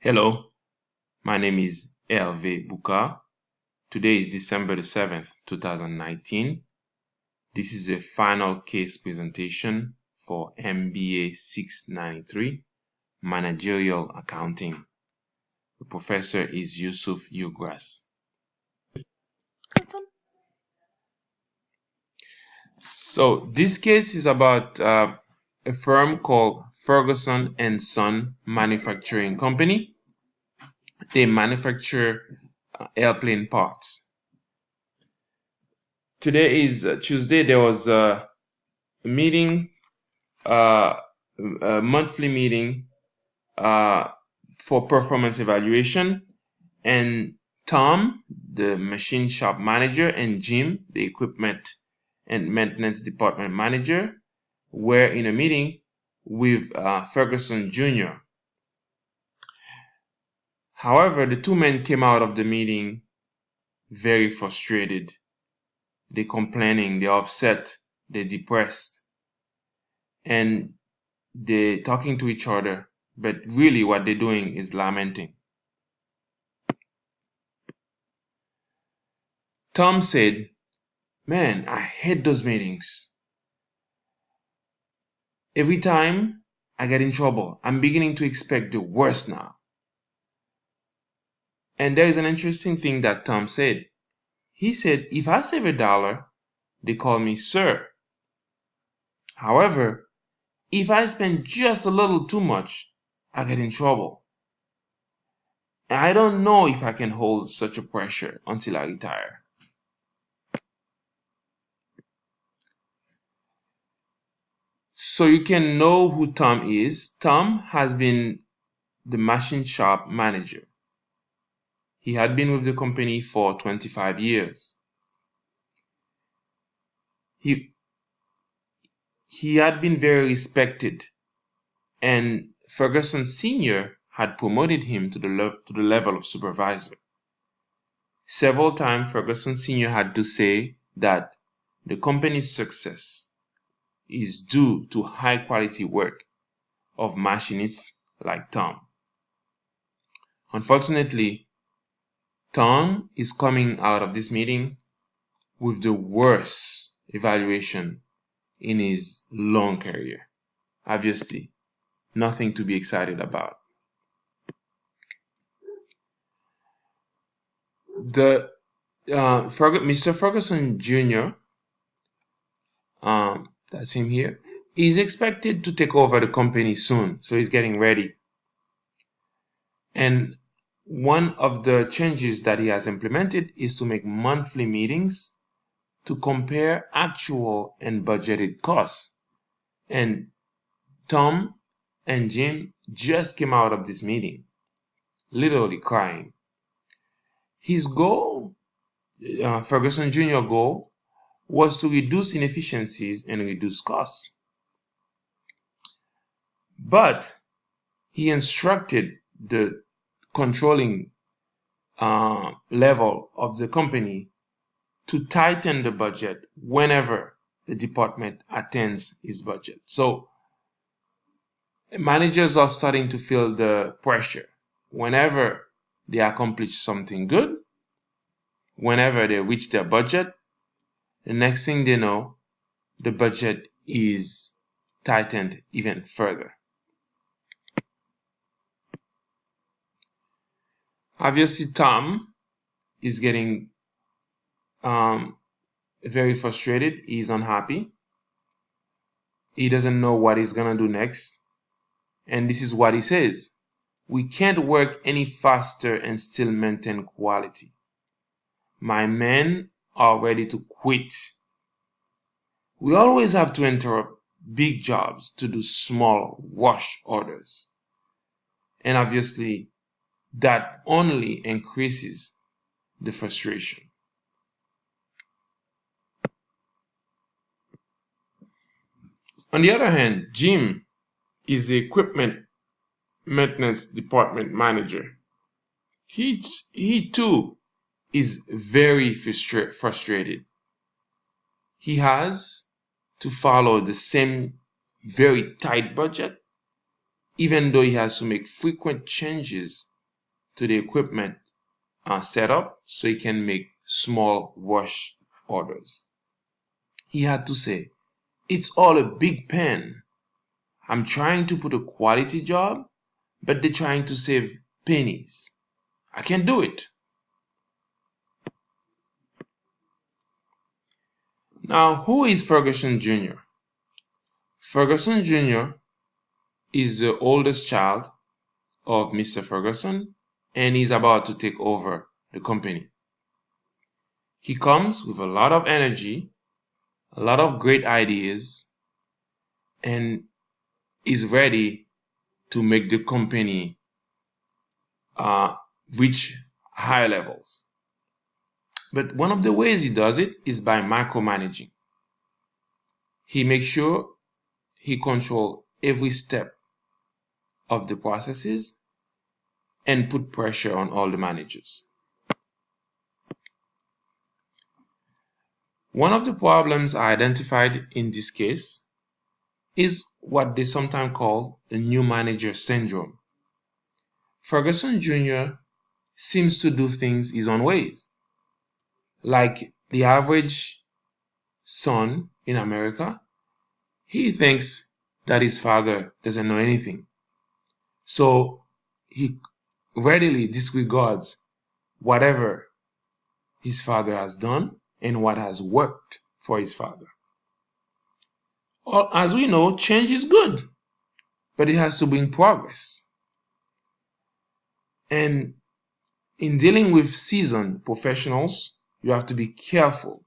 Hello, my name is Hervé Bouka. Today is December the 7th, 2019. This is a final case presentation for MBA 693, Managerial Accounting. The professor is Yusuf Yugras. So this case is about a firm called Ferguson and Son Manufacturing Company. They manufacture airplane parts. Today is Tuesday. There was a meeting, a monthly meeting for performance evaluation, and Tom, the machine shop manager, and Jim, the equipment and maintenance department manager, were in a meeting with Ferguson Jr. However, the two men came out of the meeting very frustrated. They're complaining, they're upset, they're depressed, and they're talking to each other, but really what they're doing is lamenting. Tom said, "Man, I hate those meetings. Every time I get in trouble, I'm beginning to expect the worst now." And there is an interesting thing that Tom said. He said, "If I save $1, they call me sir. However, if I spend just a little too much, I get in trouble. And I don't know if I can hold such a pressure until I retire." So you can know who Tom is. Tom has been the machine shop manager. He had been with the company for 25 years. He had been very respected, and Ferguson Sr. had promoted him to the level of supervisor. Several times Ferguson Sr. had to say that the company's success is due to high quality work of machinists like Tom. Unfortunately, Tom is coming out of this meeting with the worst evaluation in his long career. Obviously, nothing to be excited about. Mr. Ferguson Jr., that's him here, is expected to take over the company soon, so he's getting ready. And one of the changes that he has implemented is to make monthly meetings to compare actual and budgeted costs. And Tom and Jim just came out of this meeting, literally crying. His goal, Ferguson Jr.'s goal, was to reduce inefficiencies and reduce costs. But he instructed the controlling level of the company to tighten the budget whenever the department attains its budget. So managers are starting to feel the pressure whenever they accomplish something good, whenever they reach their budget. The next thing they know, the budget is tightened even further. Obviously, Tom is getting very frustrated. He's unhappy. He doesn't know what he's gonna do next. And this is what he says: "We can't work any faster and still maintain quality. My men are ready to quit. We always have to interrupt big jobs to do small rush orders." And obviously, that only increases the frustration. On the other hand, Jim is the equipment maintenance department manager. He too is very frustrated. He has to follow the same very tight budget, even though he has to make frequent changes to the equipment setup so he can make small rush orders. He had to say, "It's all a big pen. I'm trying to put a quality job, but they're trying to save pennies. I can't do it." Now, who is Ferguson Jr.? Ferguson Jr. is the oldest child of Mr. Ferguson, and he's about to take over the company. He comes with a lot of energy, a lot of great ideas, and is ready to make the company reach higher levels. But one of the ways he does it is by micromanaging. He makes sure he controls every step of the processes and put pressure on all the managers. One of the problems I identified in this case is what they sometimes call the new manager syndrome. Ferguson Jr. seems to do things his own ways. Like the average son in America, he thinks that his father doesn't know anything. So he readily disregards whatever his father has done and what has worked for his father. As we know, change is good, but it has to bring progress. And in dealing with seasoned professionals, you have to be careful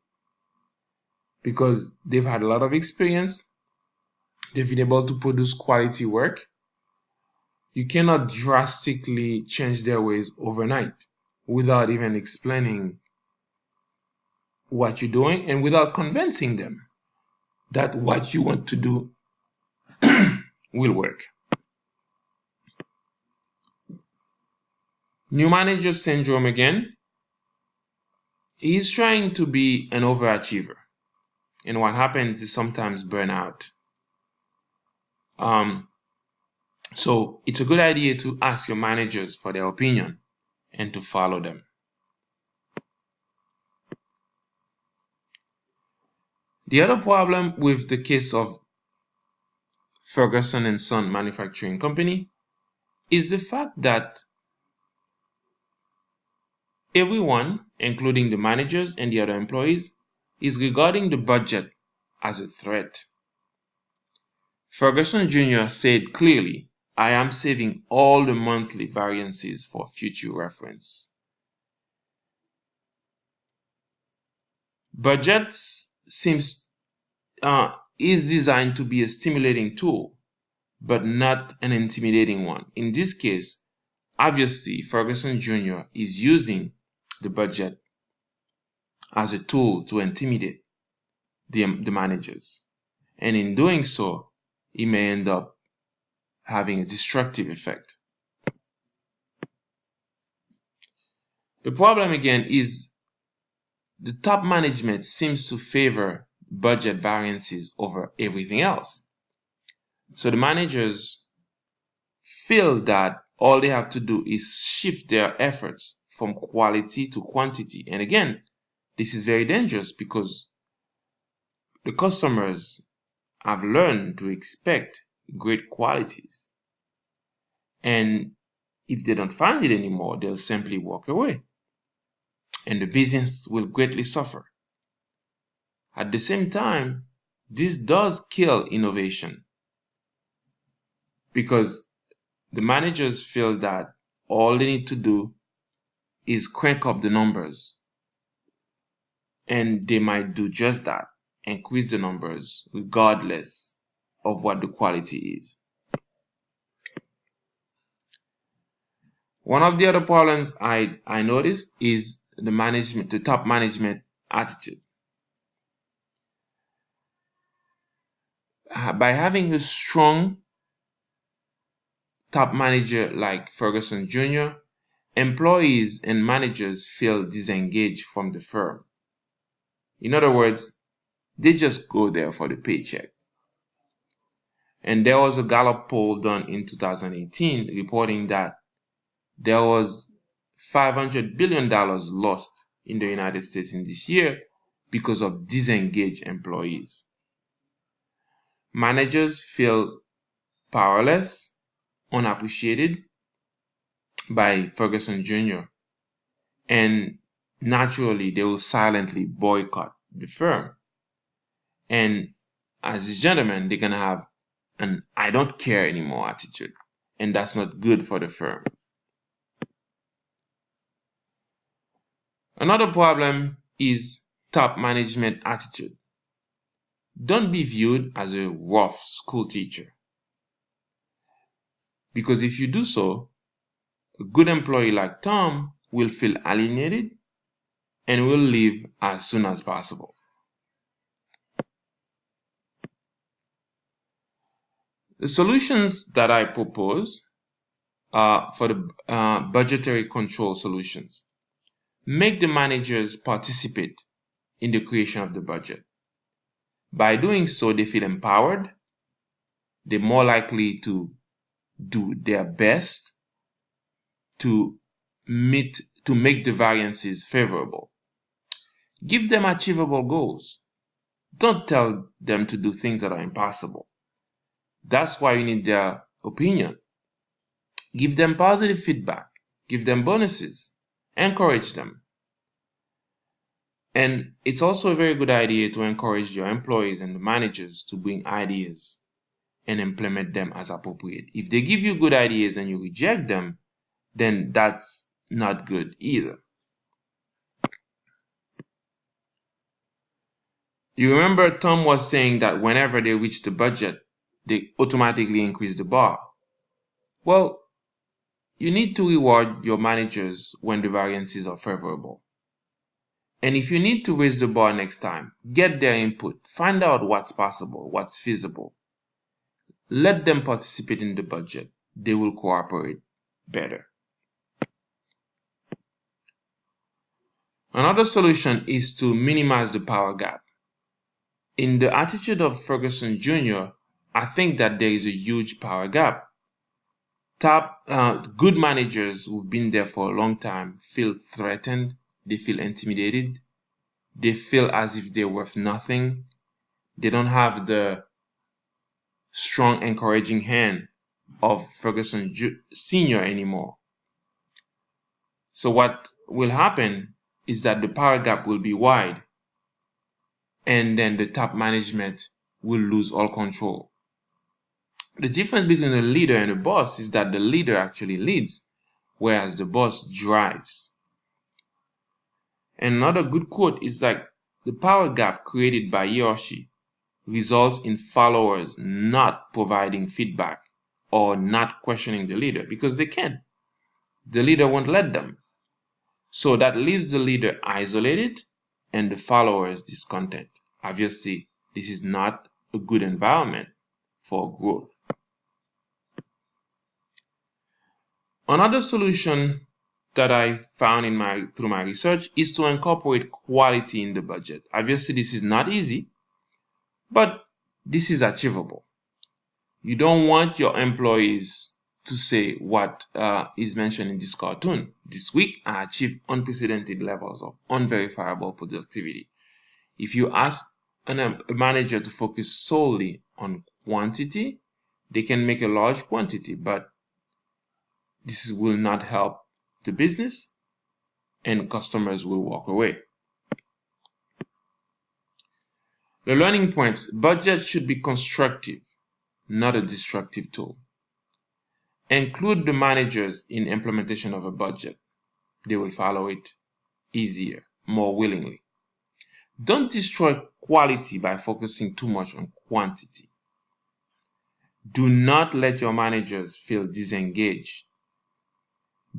because they've had a lot of experience. They've been able to produce quality work. You cannot drastically change their ways overnight without even explaining what you're doing and without convincing them that what you want to do will work. New manager syndrome again. He's trying to be an overachiever. And what happens is sometimes burnout. So it's a good idea to ask your managers for their opinion and to follow them. The other problem with the case of Ferguson and Son Manufacturing Company is the fact that everyone, including the managers and the other employees, is regarding the budget as a threat. Ferguson Jr. said clearly, "I am saving all the monthly variances for future reference." Budgets is designed to be a stimulating tool, but not an intimidating one. In this case, obviously, Ferguson Jr. is using the budget as a tool to intimidate the managers. And in doing so, he may end up having a destructive effect. The problem again is the top management seems to favor budget variances over everything else. So the managers feel that all they have to do is shift their efforts from quality to quantity. And again, this is very dangerous because the customers have learned to expect great qualities. And if they don't find it anymore, they'll simply walk away. And the business will greatly suffer. At the same time, this does kill innovation because the managers feel that all they need to do is crank up the numbers. And they might do just that, increase the numbers regardless of what the quality is. One of the other problems I noticed is the top management attitude. By having a strong top manager like Ferguson Jr., employees and managers feel disengaged from the firm. In other words, they just go there for the paycheck. And there was a Gallup poll done in 2018 reporting that there was $500 billion lost in the United States in this year because of disengaged employees. Managers feel powerless, unappreciated by Ferguson Jr., and naturally they will silently boycott the firm. And as this gentleman, they're going to have an I don't care anymore attitude, and that's not good for the firm. Another problem is top management attitude. Don't be viewed as a rough school teacher, because if you do so, a good employee like Tom will feel alienated and will leave as soon as possible. The solutions that I propose are for the budgetary control solutions. Make the managers participate in the creation of the budget. By doing so, they feel empowered. They're more likely to do their best to make the variances favorable. Give them achievable goals. Don't tell them to do things that are impossible. That's why you need their opinion. Give them positive feedback. Give them bonuses. Encourage them. And it's also a very good idea to encourage your employees and the managers to bring ideas and implement them as appropriate. If they give you good ideas and you reject them, then that's not good either. You remember Tom was saying that whenever they reach the budget, they automatically increase the bar. Well, you need to reward your managers when the variances are favorable. And if you need to raise the bar next time, get their input, find out what's possible, what's feasible. Let them participate in the budget. They will cooperate better. Another solution is to minimize the power gap. In the attitude of Ferguson Jr., I think that there is a huge power gap. Good managers who've been there for a long time feel threatened, they feel intimidated, they feel as if they're worth nothing, they don't have the strong encouraging hand of Ferguson Sr. anymore. So what will happen is that the power gap will be wide, and then the top management will lose all control. The difference between the leader and the boss is that the leader actually leads, whereas the boss drives. And another good quote is like, the power gap created by he or she results in followers not providing feedback or not questioning the leader because they can't. The leader won't let them. So that leaves the leader isolated and the followers discontent. Obviously, this is not a good environment for growth. Another solution that I found through my research is to incorporate quality in the budget. Obviously, this is not easy, but this is achievable. You don't want your employees to say what is mentioned in this cartoon. This week, I achieved unprecedented levels of unverifiable productivity. If you ask a manager to focus solely on quantity, they can make a large quantity, but this will not help the business and customers will walk away. The learning points: budget should be constructive, not a destructive tool. Include the managers in implementation of a budget. They will follow it easier, more willingly. Don't destroy quality by focusing too much on quantity. Do not let your managers feel disengaged.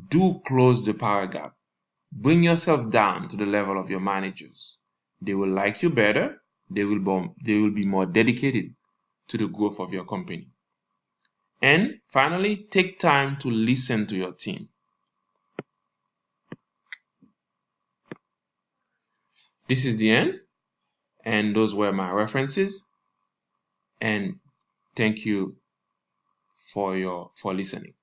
Do close the power gap. Bring yourself down to the level of your managers. They will like you better. They will be more dedicated to the growth of your company. And finally, take time to listen to your team. This is the end, and those were my references. And thank you for listening.